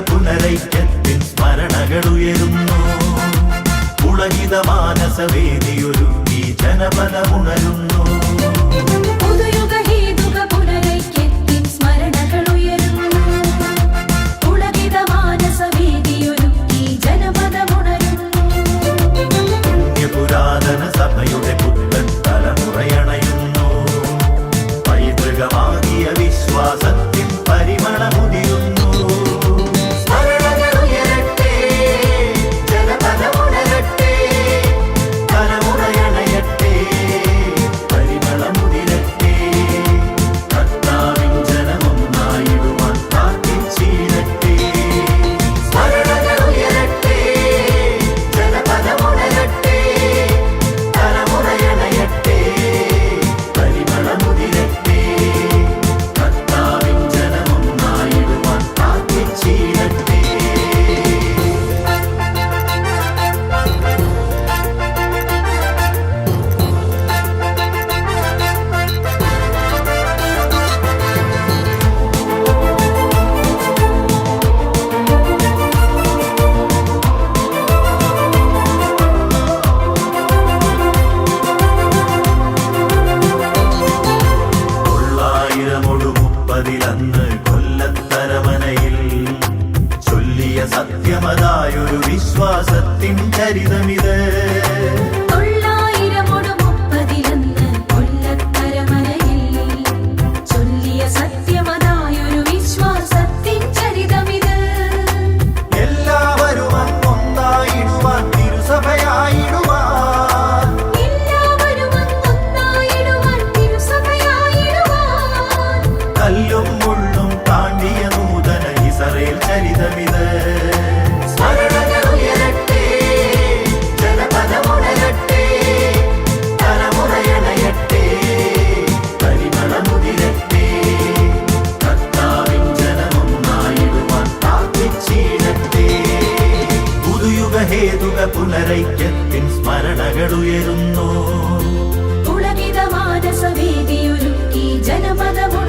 പുനരൈക്യത്തിൻ സ്മരണകളുയരുന്നു. പുളകിത മാനസവേദിയൊരുക്കി ജനപദമുണരുന്നു. പുരാതന സഭയുടെ പുത്തൻ തലമുറയണയുന്നു. പൈതൃകമാകിയ വിശ്വാസത്തിൻ പരിമളമുതിരുന്നു. കൊല്ലത്തരമനയിൽ ചൊല്ലിയ സത്യമതായൊരു വിശ്വാസത്തിൻ ചരിതമിത്. എല്ലാവരും ഒന്നായിടുവാൻ തിരുസഭയായിടുവാൻ. കല്ലും മുള്ളും താണ്ടിയ നൂതന ഇസ്രായേൽ ചരിതമിത്. സ്മരണകളുയരട്ടെ, ജനപദമുണരട്ടെ, തലമുറയണയട്ടെ, പരിമളമുതിരട്ടെ. കർത്താവിൻ ജനമൊന്നായിടുവാൻ പ്രാർത്ഥിച്ചിടട്ടെ. പുതുയുഗഹേതുക പുനരൈക്യത്തിൻ സ്മരണകളുയരുന്നു. പുളകിത മാനസവേദിയൊരുക്കി ജനപദമുണരുന്നു.